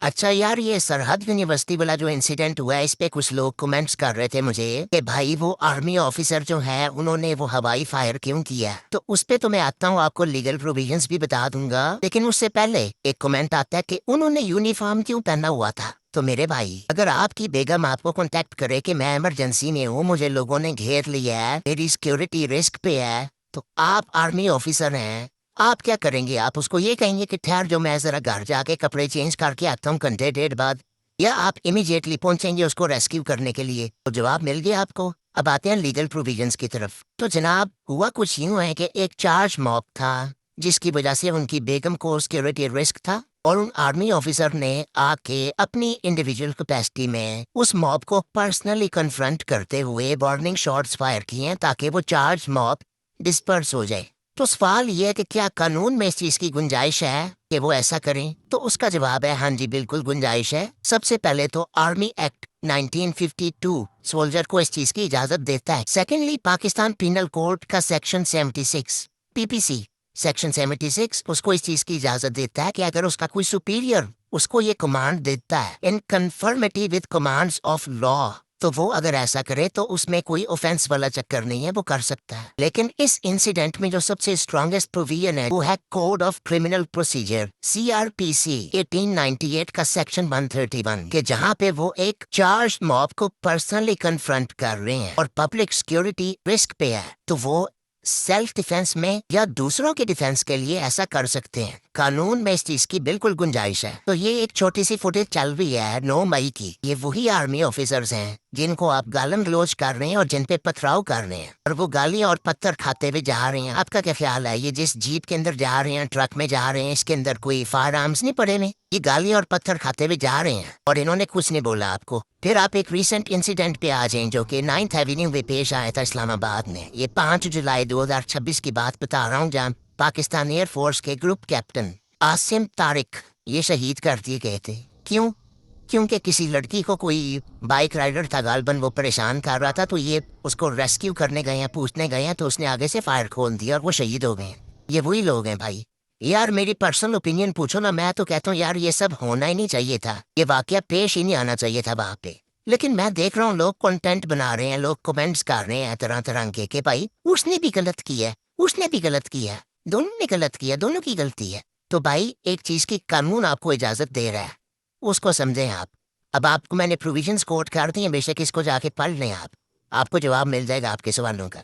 अच्छा यार, ये सरहद यूनिवर्सिटी वाला जो इंसिडेंट हुआ है इस पे कुछ लोग कमेंट्स कर रहे थे मुझे कि भाई वो आर्मी ऑफिसर जो है उन्होंने वो हवाई फायर क्यों किया। तो उस पे तो मैं आता हूँ, आपको लीगल प्रोविजंस भी बता दूंगा, लेकिन उससे पहले एक कमेंट आता है कि उन्होंने यूनिफॉर्म क्यों पहना हुआ था। तो मेरे भाई, अगर आपकी बेगम आपको कांटेक्ट करे कि मैं इमरजेंसी में हूँ, मुझे लोगों ने घेर लिया है, मेरी सिक्योरिटी रिस्क पे है, तो आप आर्मी ऑफिसर हैं, आप क्या करेंगे? आप उसको ये कहेंगे कि ठहर जो, मैं जरा घर जाके कपड़े चेंज करके आता हूँ घंटे डेढ़ बाद, या आप इमीडिएटली पहुंचेंगे उसको रेस्क्यू करने के लिए? तो जवाब मिल गया आपको। अब आते हैं लीगल प्रोविजंस की तरफ। तो जनाब, हुआ कुछ यूं है कि एक चार्ज मॉब था जिसकी वजह से उनकी बेगम को सिक्योरिटी रिस्क था, और उन आर्मी ऑफिसर ने आके अपनी इंडिविजुअल कैपेसिटी में उस मॉब को पर्सनली कन्फ्रंट करते हुए वार्निंग शॉट्स फायर किए हैं ताकि वो चार्ज मॉब डिस्पर्स हो जाए। तो सवाल ये है कि क्या कानून में इस चीज की गुंजाइश है कि वो ऐसा करें? तो उसका जवाब है हाँ जी, बिल्कुल गुंजाइश है। सबसे पहले तो आर्मी एक्ट 1952 सोल्जर को इस चीज की इजाजत देता है। सेकेंडली, पाकिस्तान पीनल कोड का सेक्शन 76 पीपीसी सेक्शन 76 उसको इस चीज की इजाजत देता है कि अगर उसका कोई सुपीरियर उसको ये कमांड देता है इन conformity with commands of law, तो वो अगर ऐसा करे तो उसमें कोई ऑफेंस वाला चक्कर नहीं है, वो कर सकता है। लेकिन इस इंसिडेंट में जो सबसे स्ट्रॉन्गेस्ट प्रोविजन है वो है code of criminal procedure CrPC 1898 का सेक्शन 131 के, जहाँ पे वो एक चार्ज मॉब को पर्सनली कन्फ्रंट कर रहे हैं और पब्लिक सिक्योरिटी रिस्क पे है, तो वो सेल्फ डिफेंस में या दूसरों के डिफेंस के लिए ऐसा कर सकते हैं। कानून में इस चीज की बिल्कुल गुंजाइश है। तो ये एक छोटी सी फुटेज चल रही है 9 मई की। ये वही आर्मी ऑफिसर्स हैं जिनको आप गालन गलोच कर रहे हैं और जिन पे पथराव कर रहे हैं, और वो गालियां और पत्थर खाते हुए जा रहे हैं। आपका क्या ख्याल है, ये जिस जीप के अंदर जा रहे हैं, ट्रक में जा रहे हैं, इसके अंदर कोई फायर आर्म्स नहीं पड़े हुए? ये गालियां और पत्थर खाते हुए जा रहे हैं और इन्होंने कुछ नहीं बोला आपको। फिर आप एक रीसेंट इंसिडेंट पे आ जाएं जो कि 9th एवेन्यू में पेश आया था इस्लामाबाद में। ये 5 जुलाई 2026 की बात बता रहा हूँ, जहाँ पाकिस्तान एयरफोर्स के ग्रुप कैप्टन आसिम तारिक ये शहीद कर दिए गए थे। क्यों? क्योंकि किसी लड़की को कोई बाइक राइडर था गालबन, वो परेशान कर रहा था, तो ये उसको रेस्क्यू करने गए हैं, पूछने गए हैं, तो उसने आगे से फायर खोल दिया और वो शहीद हो गए। ये वही लोग हैं भाई। यार मेरी पर्सनल ओपिनियन पूछो ना, मैं तो कहता हूँ यार ये सब होना ही नहीं चाहिए था, ये वाकया पेश ही नहीं आना चाहिए था वहाँ पे। लेकिन मैं देख रहा हूँ लोग कंटेंट बना रहे हैं, लोग कमेंट्स कर रहे हैं तरह तरह के कि भाई उसने भी गलत किया है, उसने भी गलत किया है, दोनों ने गलत किया, दोनों की गलती है। तो भाई एक चीज की कानून आपको इजाजत दे रहा है, उसको समझें आप। अब आपको मैंने प्रोविजंस कोट कर दी हैं, बेशक इसको जाके पढ़ लें आप, आपको जवाब मिल जाएगा आपके सवालों का।